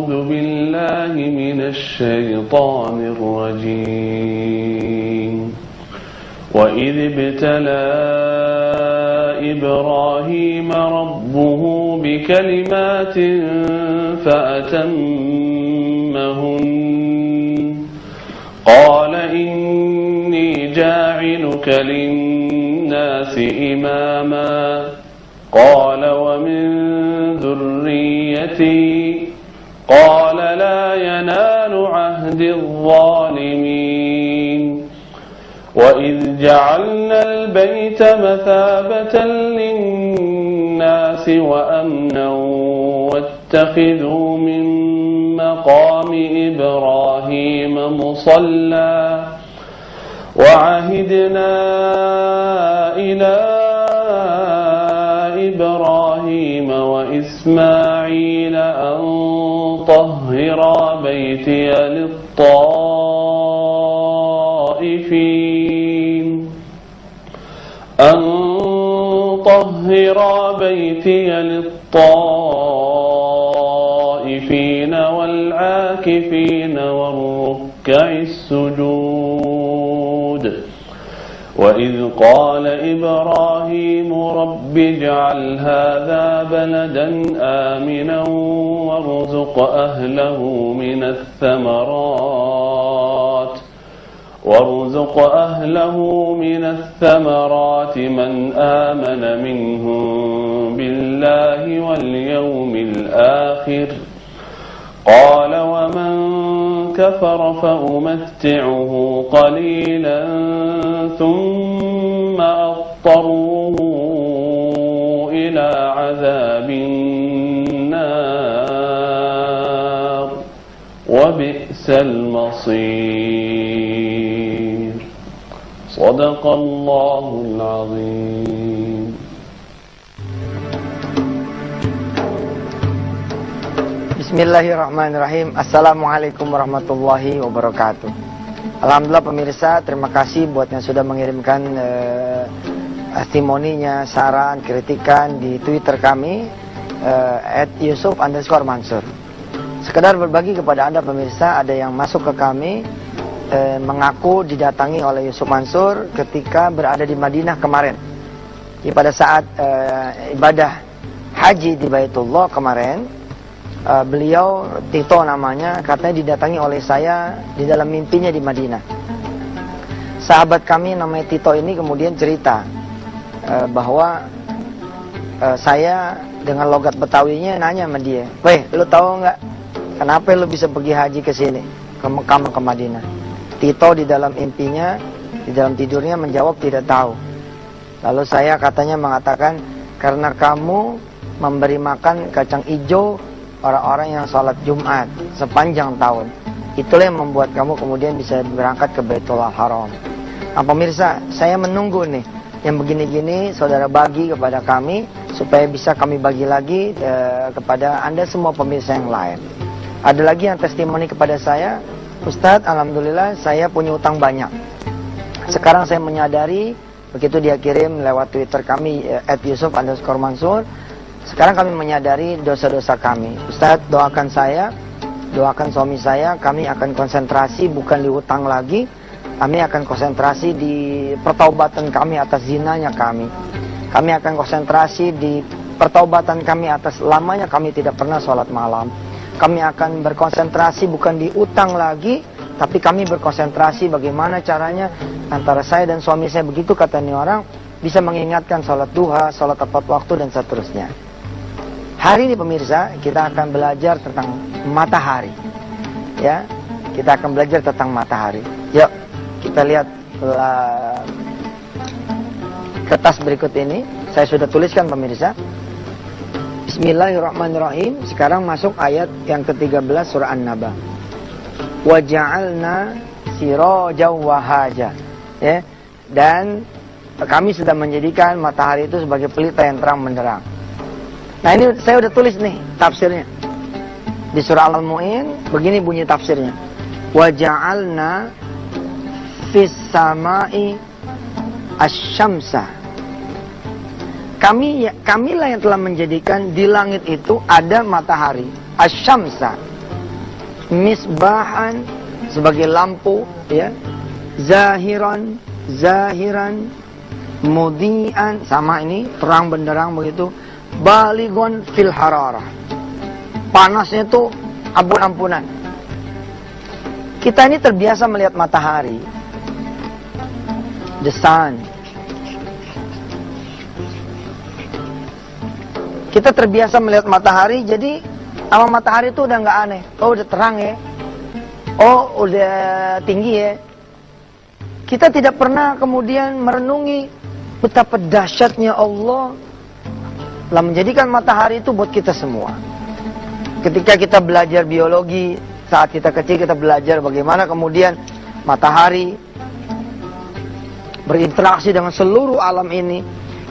أعوذ بالله من الشيطان الرجيم وإذ ابتلى إبراهيم ربه بكلمات فأتمهن قال إني جاعلك للناس إماما قال ومن ذريتي قال لا ينال عهد الظالمين وإذ جعلنا البيت مثابة للناس وأمنا واتخذوا من مقام إبراهيم مصلى وعهدنا إلى إبراهيم وإسماعيل أن طهرا بيتي للطائفين والعاكفين والركع السجود وإذ قال إبراهيم رب اجعل هذا بلدا آمنا وارزق أهله من الثمرات من آمن منهم بالله واليوم الآخر قال ومن كفر فأمتعه قليلا ثم أضطره إلى عذاب النار وبئس المصير صدق الله العظيم. Bismillahirrahmanirrahim. Assalamualaikum warahmatullahi wabarakatuh. Alhamdulillah pemirsa, terima kasih buat yang sudah mengirimkan testimoninya, saran, kritikan di Twitter kami @Yusuf_Mansur. Sekedar berbagi kepada Anda pemirsa, ada yang masuk ke kami mengaku didatangi oleh Yusuf Mansur ketika berada di Madinah kemarin. Jadi pada saat ibadah haji di Baitullah kemarin, beliau, Tito namanya, katanya didatangi oleh saya di dalam mimpinya di Madinah. Sahabat kami namanya Tito ini kemudian cerita bahwa saya dengan logat Betawinya nanya sama dia, "Weh, lu tahu nggak kenapa lu bisa pergi haji ke sini, ke Mekah, ke Madinah?" Tito di dalam impinya, di dalam tidurnya menjawab tidak tahu. Lalu saya katanya mengatakan, "Karena kamu memberi makan kacang hijau orang-orang yang sholat Jumat sepanjang tahun. Itulah yang membuat kamu kemudian bisa berangkat ke Baitullah Haram." Nah pemirsa, saya menunggu nih yang begini-gini saudara bagi kepada kami supaya bisa kami bagi lagi kepada Anda semua pemirsa yang lain. Ada lagi yang testimoni kepada saya, "Ustadz, alhamdulillah saya punya utang banyak. Sekarang saya menyadari," begitu dia kirim lewat Twitter kami @Yusuf_Mansur, "sekarang kami menyadari dosa-dosa kami. Ustadz, doakan saya, doakan suami saya, kami akan konsentrasi bukan di utang lagi, kami akan konsentrasi di pertaubatan kami atas zinanya kami. Kami akan konsentrasi di pertaubatan kami atas lamanya kami tidak pernah sholat malam. Kami akan berkonsentrasi bukan di utang lagi, tapi kami berkonsentrasi bagaimana caranya antara saya dan suami saya," begitu kata ini orang, "bisa mengingatkan sholat duha, sholat tepat waktu dan seterusnya." Hari ini pemirsa, kita akan belajar tentang matahari. Ya, kita akan belajar tentang matahari. Yuk, kita lihat kertas berikut ini. Saya sudah tuliskan pemirsa. Bismillahirrahmanirrahim. Sekarang masuk ayat yang ke-13 surah An-Naba. Wa ja'alna sirajan wahaja. Ya, dan kami sudah menjadikan matahari itu sebagai pelita yang terang benderang. Nah ini saya udah tulis nih tafsirnya. Di surah Al-Mu'in begini bunyi tafsirnya. Wa ja'alna fis sama'i asy-syamsa. Kamilah yang telah menjadikan di langit itu ada matahari, asy-syamsa. misbahan sebagai lampu, ya. Zahiran, mudian, sama ini terang benderang begitu. Balighun fil hararah, panasnya itu ampun-ampunan. Kita ini terbiasa melihat matahari, the sun. Kita terbiasa melihat matahari, jadi sama matahari itu udah nggak aneh. Oh, udah terang ya. Oh, udah tinggi ya. Kita tidak pernah kemudian merenungi betapa dahsyatnya Allah telah menjadikan matahari itu buat kita semua. Ketika kita belajar biologi, saat kita kecil kita belajar bagaimana kemudian matahari berinteraksi dengan seluruh alam ini,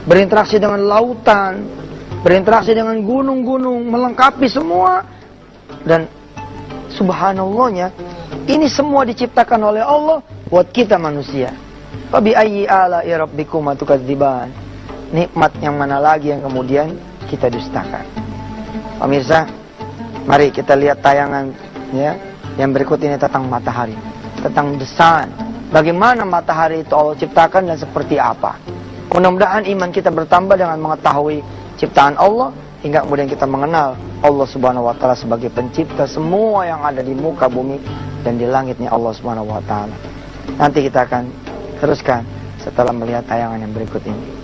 berinteraksi dengan lautan, berinteraksi dengan gunung-gunung, melengkapi semua. Dan subhanallahnya, ini semua diciptakan oleh Allah buat kita manusia. Fa bi ayyi ala'i rabbikuma tukadziban. Nikmat yang mana lagi yang kemudian kita dustakan? Pemirsa, mari kita lihat tayangan ya yang berikut ini tentang matahari, tentang the sun. Bagaimana matahari itu Allah ciptakan dan seperti apa? Mudah-mudahan iman kita bertambah dengan mengetahui ciptaan Allah hingga kemudian kita mengenal Allah Subhanahu wa taala sebagai pencipta semua yang ada di muka bumi dan di langitnya Allah Subhanahu wa taala. Nanti kita akan teruskan setelah melihat tayangan yang berikut ini.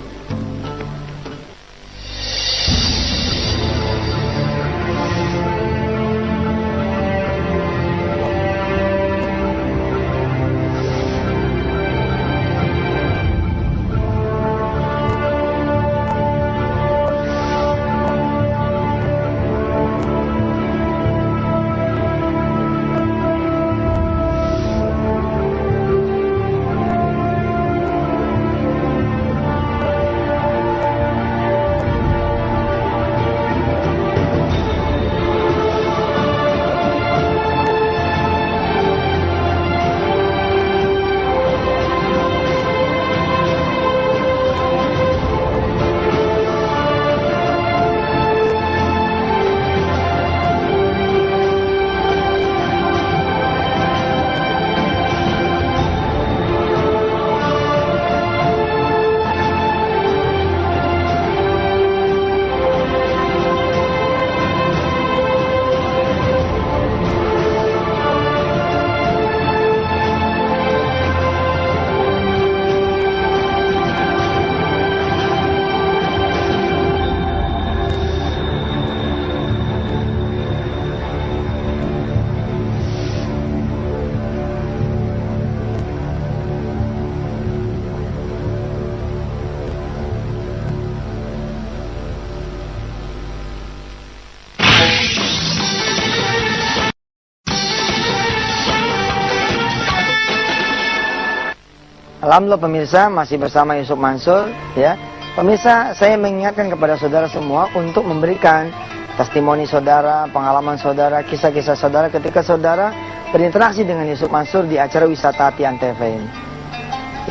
Alhamdulillah pemirsa, masih bersama Yusuf Mansur ya. Pemirsa, saya mengingatkan kepada saudara semua untuk memberikan testimoni saudara, pengalaman saudara, kisah-kisah saudara ketika saudara berinteraksi dengan Yusuf Mansur di acara wisata Hati Antv ini.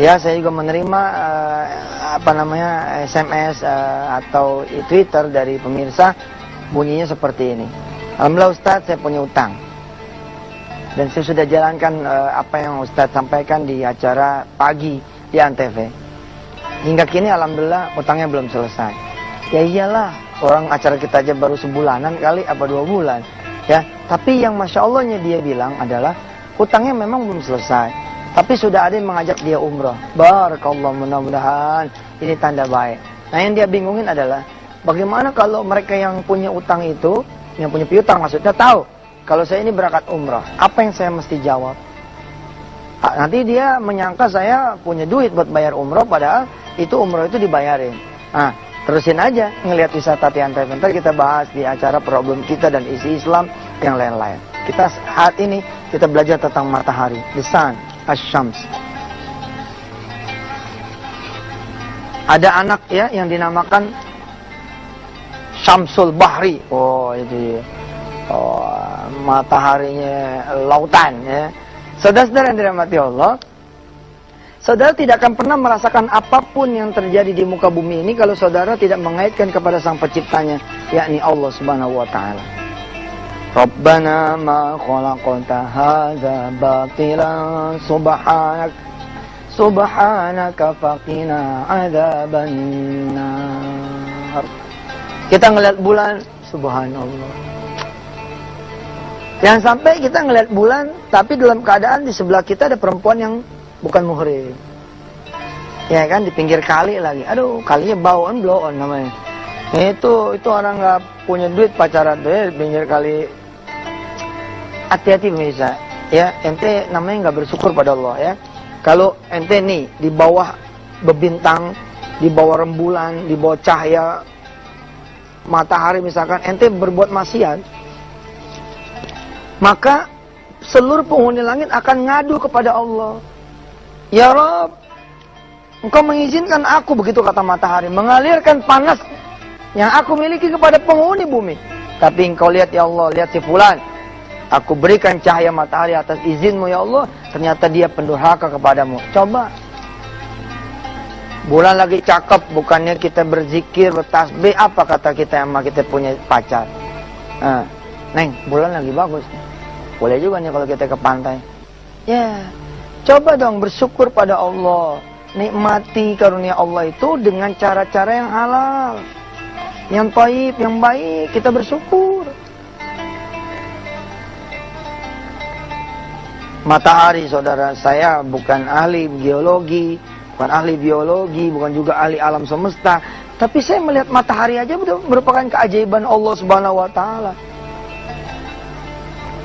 Ya, saya juga menerima SMS atau Twitter dari pemirsa, bunyinya seperti ini. Alhamdulillah Ustaz, saya punya utang. Dan saya sudah jalankan apa yang Ustaz sampaikan di acara pagi di Antv. Hingga kini alhamdulillah utangnya belum selesai. Ya iyalah, orang acara kita aja baru sebulanan kali, apa 2 bulan. Ya, tapi yang Masya Allahnya dia bilang adalah utangnya memang belum selesai. Tapi sudah ada yang mengajak dia umroh. Barakallah, mudah-mudahan ini tanda baik. Nah, yang dia bingungin adalah bagaimana kalau mereka yang punya utang itu, yang punya piutang maksudnya tahu kalau saya ini berangkat umrah, apa yang saya mesti jawab? Nanti dia menyangka saya punya duit buat bayar umrah, padahal itu umrah itu dibayarin. Nah, terusin aja ngelihat wisata Hati Antv. Ntar kita bahas di acara problem kita dan isi Islam yang lain-lain. Kita saat ini kita belajar tentang matahari, the sun, asyams. Ada anak ya yang dinamakan Syamsul Bahri. Oh, itu mataharinya lautan ya. Saudara-saudara yang dirahmati Allah, saudara tidak akan pernah merasakan apapun yang terjadi di muka bumi ini kalau saudara tidak mengaitkan kepada sang penciptanya, yakni Allah Subhanahu wa taala. Rabbana ma khalaqta hadza batilan subhanaka faqina adzabannar. Kita ngelihat bulan, subhanallah. Jangan sampai kita ngelihat bulan tapi dalam keadaan di sebelah kita ada perempuan yang bukan muhrim. Ya kan, di pinggir kali lagi. Aduh, kalinya bauan blow on namanya. Itu orang nggak punya duit pacaran tuh ya, di pinggir kali. Hati-hati pemirsa. Ya, ente namanya nggak bersyukur pada Allah ya. Kalau ente nih di bawah bebintang, di bawah rembulan, di bawah cahaya matahari misalkan, ente berbuat maksiat, maka seluruh penghuni langit akan ngadu kepada Allah. Ya Rabb, Engkau mengizinkan aku, begitu kata matahari, mengalirkan panas yang aku miliki kepada penghuni bumi. Tapi Engkau lihat ya Allah, lihat si fulan, aku berikan cahaya matahari atas izinmu ya Allah, ternyata dia pendurhaka kepadamu. Coba. Bulan lagi cakep, bukannya kita berzikir, bertasbih, apa kata kita sama kita punya pacar. Neng, bulan lagi bagus. Boleh juga nih kalau kita ke pantai. Ya, coba dong bersyukur pada Allah. Nikmati karunia Allah itu dengan cara-cara yang halal, yang thayyib, yang baik. Kita bersyukur. Matahari, saudara, saya bukan ahli geologi, bukan ahli biologi, bukan juga ahli alam semesta, tapi saya melihat matahari aja merupakan keajaiban Allah Subhanahu wa taala.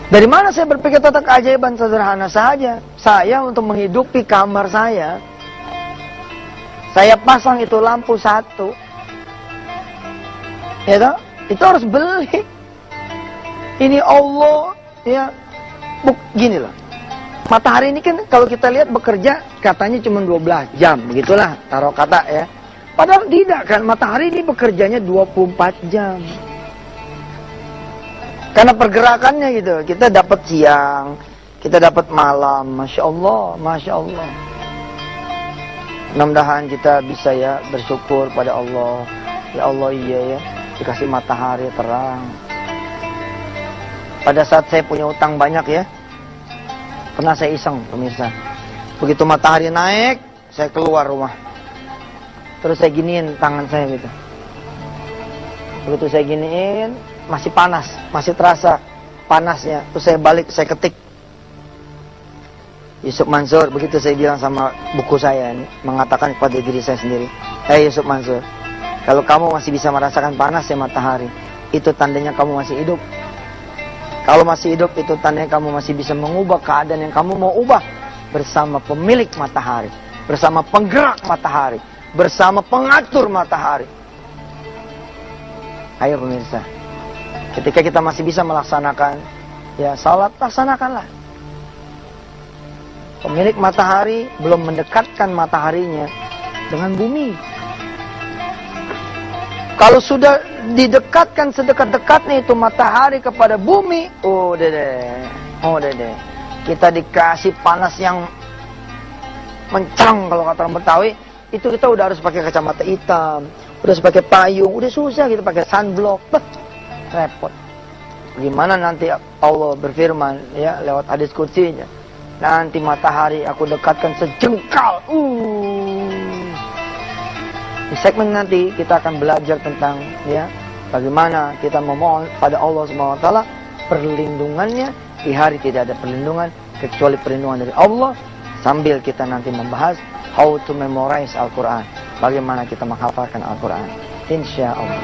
Dari mana saya berpikir tentang keajaiban? Sederhana saja. Saya untuk menghidupi kamar saya pasang itu lampu satu. Ya toh? Itu harus beli. Ini Allah, ya. Gini loh. Matahari ini kan kalau kita lihat bekerja katanya cuma 12 jam, begitulah taruh kata ya. Padahal tidak kan, matahari ini bekerjanya 24 jam. Karena pergerakannya gitu, kita dapat siang, kita dapat malam, Masya Allah, Masya Allah. Mudah-mudahan kita bisa ya bersyukur pada Allah. Ya Allah, iya ya, dikasih matahari terang. Pada saat saya punya utang banyak ya, pernah saya iseng pemirsa. Begitu matahari naik, saya keluar rumah. Terus saya giniin tangan saya gitu. Begitu saya giniin, masih panas, masih terasa panasnya. Terus saya balik, saya ketik Yusuf Mansur. Begitu saya bilang sama buku saya ini, mengatakan kepada diri saya sendiri, hey Yusuf Mansur, kalau kamu masih bisa merasakan panasnya matahari, itu tandanya kamu masih hidup. Kalau masih hidup, itu tandanya kamu masih bisa mengubah keadaan yang kamu mau ubah bersama pemilik matahari, bersama penggerak matahari, bersama pengatur matahari. Ayo pemirsa, ketika kita masih bisa melaksanakan ya salat, laksanakanlah. Pemilik matahari belum mendekatkan mataharinya dengan bumi. Kalau sudah didekatkan sedekat-dekatnya itu matahari kepada bumi, oh dede, kita dikasih panas yang mencang kalau kata orang Betawi, itu kita udah harus pakai kacamata hitam, udah harus pakai payung, udah susah kita pakai sunblock, repot. Gimana nanti Allah berfirman ya lewat hadis qudsinya, nanti matahari aku dekatkan sejengkal. Di segmen nanti kita akan belajar tentang ya bagaimana kita memohon pada Allah Subhanahu wa taala perlindungannya di hari tidak ada perlindungan kecuali perlindungan dari Allah, sambil kita nanti membahas how to memorize Al-Qur'an, bagaimana kita menghafalkan Al-Qur'an, insyaallah.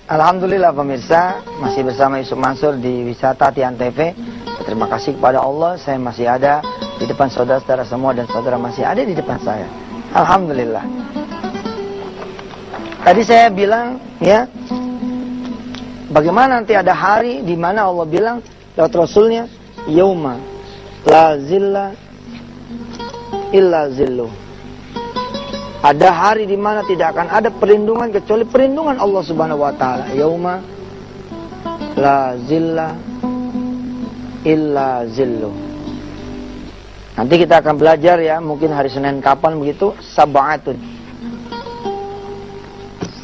Alhamdulillah pemirsa, masih bersama Yusuf Mansur di Wisata Tian TV. Terima kasih kepada Allah, saya masih ada di depan saudara-saudara semua, dan saudara masih ada di depan saya. Alhamdulillah. Tadi saya bilang ya, bagaimana nanti ada hari di mana Allah bilang lewat Rasulnya, yauma la zilla illa zilluh. Ada hari di mana tidak akan ada perlindungan kecuali perlindungan Allah Subhanahu wa taala. Yauma la zilla illa zilluh. Nanti kita akan belajar ya, mungkin hari Senin kapan begitu, sab'atun.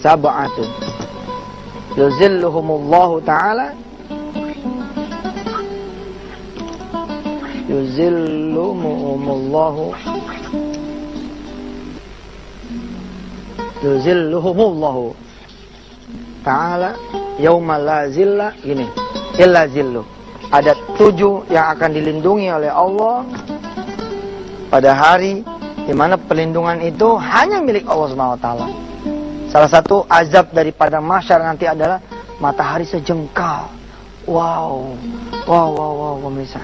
Sab'atun. Yuzilluhumullahu ta'ala. Yuzilluhumullahu ta'ala yauma la zilla, gini, illa zilluh. Ada 7 yang akan dilindungi oleh Allah pada hari di mana perlindungan itu hanya milik Allah SWT. Salah satu azab daripada mahsyar nanti adalah matahari sejengkal. Wow, pemirsa.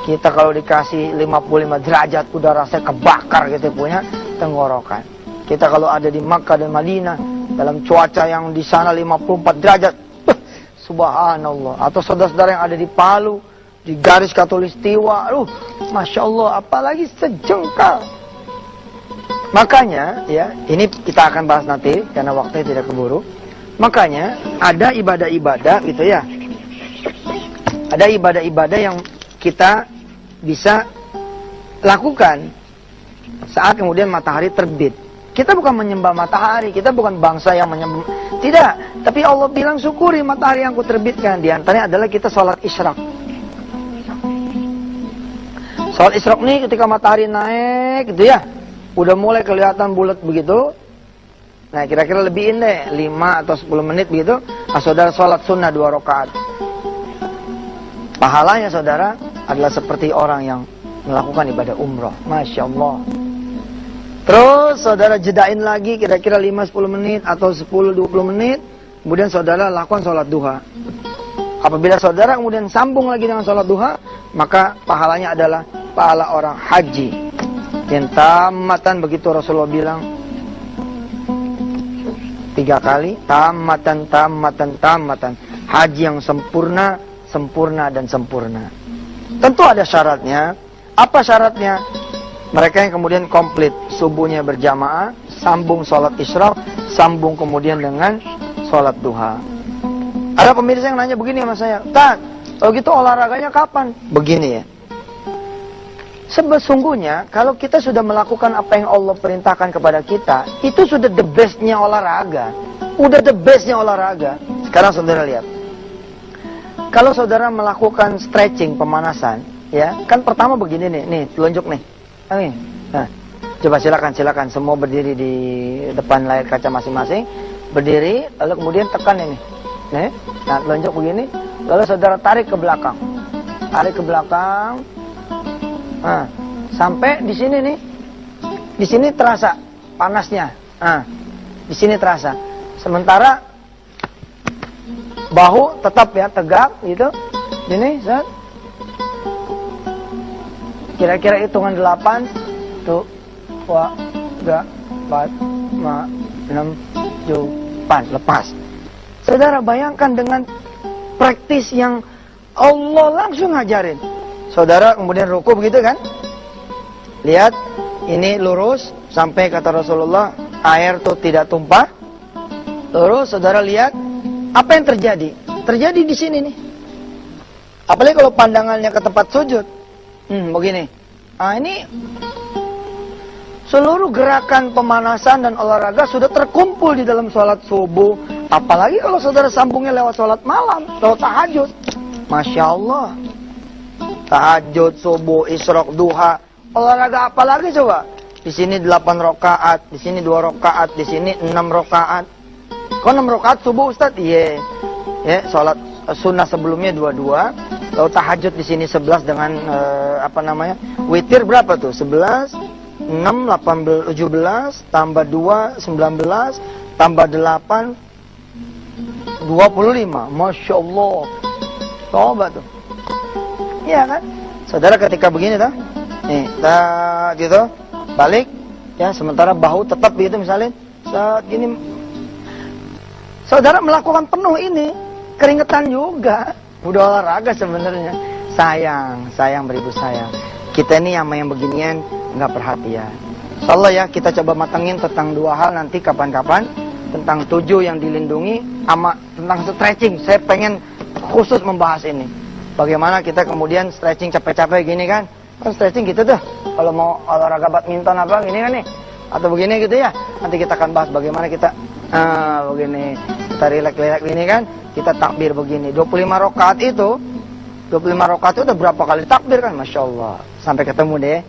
Kita kalau dikasih 55 derajat udah rasanya kebakar gitu punya tenggorokan. Kita kalau ada di Makkah dan Madinah dalam cuaca yang di sana 54 derajat, subhanallah. Atau saudara-saudara yang ada di Palu, di garis Katulistiwa, masya Allah, apalagi sejengkal. Makanya, ya, ini kita akan bahas nanti karena waktunya tidak keburu. Makanya ada ibadah-ibadah gitu ya. Ada ibadah-ibadah yang kita bisa lakukan saat kemudian matahari terbit. Kita bukan menyembah matahari, kita bukan bangsa yang menyembah. Tidak, tapi Allah bilang syukuri matahari yang kuterbitkan. Di antaranya adalah kita sholat isyraq. Sholat isyraq ini ketika matahari naik gitu ya, udah mulai kelihatan bulat begitu. Nah, kira-kira lebihin deh 5 atau 10 menit begitu. Saudara sholat sunnah 2 rakaat. Pahalanya saudara adalah seperti orang yang melakukan ibadah umrah. Masya Allah. Terus saudara jedain lagi kira-kira 5-10 menit atau 10-20 menit. Kemudian saudara lakukan sholat duha. Apabila saudara kemudian sambung lagi dengan sholat duha, maka pahalanya adalah pahala orang haji yang tamatan, begitu Rasulullah bilang 3 kali, tamatan. Haji yang sempurna, dan sempurna. Tentu ada syaratnya. Apa syaratnya? Mereka yang kemudian komplit subuhnya berjamaah, sambung sholat isyraq, sambung kemudian dengan sholat duha. Ada pemirsa yang nanya begini sama saya, "Ustaz, kalau gitu olahraganya kapan?" Begini ya. Sesungguhnya kalau kita sudah melakukan apa yang Allah perintahkan kepada kita, itu sudah the bestnya olahraga. Udah the bestnya olahraga. Sekarang saudara lihat. Kalau saudara melakukan stretching, pemanasan, ya, kan pertama begini nih, telunjuk nih. Nah, coba silakan semua berdiri di depan layar kaca masing-masing. Berdiri, lalu kemudian tekan ini. Nih, nah telunjuk begini, lalu saudara tarik ke belakang. Nah, sampai di sini nih. Di sini terasa panasnya. Nah, di sini terasa. Sementara bahu tetap ya tegak gitu. Ini, Zat. Kira-kira hitungan 8 tuh 2 3 4 5 6 7 8 lepas. Saudara bayangkan dengan praktis yang Allah langsung ngajarin. Saudara kemudian ruku begitu kan? Lihat, ini lurus sampai kata Rasulullah, air tuh tidak tumpah. Lurus, saudara lihat apa yang terjadi? Terjadi di sini nih. Apalagi kalau pandangannya ke tempat sujud. Begini. Nah, ini seluruh gerakan pemanasan dan olahraga sudah terkumpul di dalam sholat subuh. Apalagi kalau saudara sambungnya lewat sholat malam, lewat tahajud. Masya Allah. Tahajud, subuh, isyraq, duha. Olahraga apa lagi coba? Di sini 8 rakaat, di sini 2 rakaat, di sini 6 rakaat. Kok 6 rakaat subuh, Ustaz? Iya. Ya, sholat sunnah sebelumnya 22. Lalu tahajud di sini 11 dengan witir berapa tuh? 11, 6, 18, 17, tambah 2, 19, tambah 8, 25. Masya Allah. Coba tuh. Iya kan? Saudara ketika begini tuh. Nih, gitu. Balik. Ya, sementara bahu tetap gitu misalnya. Saat gini. Saudara melakukan penuh ini. Keringetan juga. Udah olahraga sebenarnya. Sayang beribu sayang. Kita ini yang beginian nggak perhatian. Insyaallah ya, kita coba matengin tentang 2 hal nanti kapan-kapan. Tentang 7 yang dilindungi sama tentang stretching. Saya pengen khusus membahas ini. Bagaimana kita kemudian stretching capek-capek gini kan? Kan stretching gitu tuh. Kalau mau olahraga badminton apa gini kan nih? Atau begini gitu ya. Nanti kita akan bahas bagaimana kita begini. Kita relax-relax ini kan. Kita takbir begini. 25 rakaat itu udah berapa kali takbir kan? Masya Allah. Sampai ketemu deh.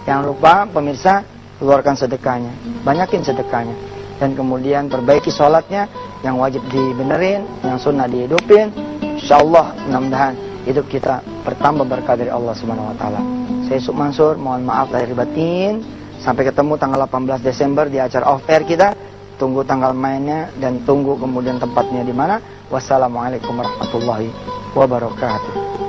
Jangan lupa pemirsa, keluarkan sedekahnya. Banyakin sedekahnya. Dan kemudian perbaiki sholatnya. Yang wajib dibenerin, yang sunnah dihidupin. Insya Allah, mudah-mudahan hidup kita bertambah berkah dari Allah Subhanahu wa taala. Saya Yusuf Mansur, mohon maaf lahir batin. Sampai ketemu tanggal 18 Desember di acara off air kita. Tunggu tanggal mainnya dan tunggu kemudian tempatnya di mana. Wassalamualaikum warahmatullahi wabarakatuh.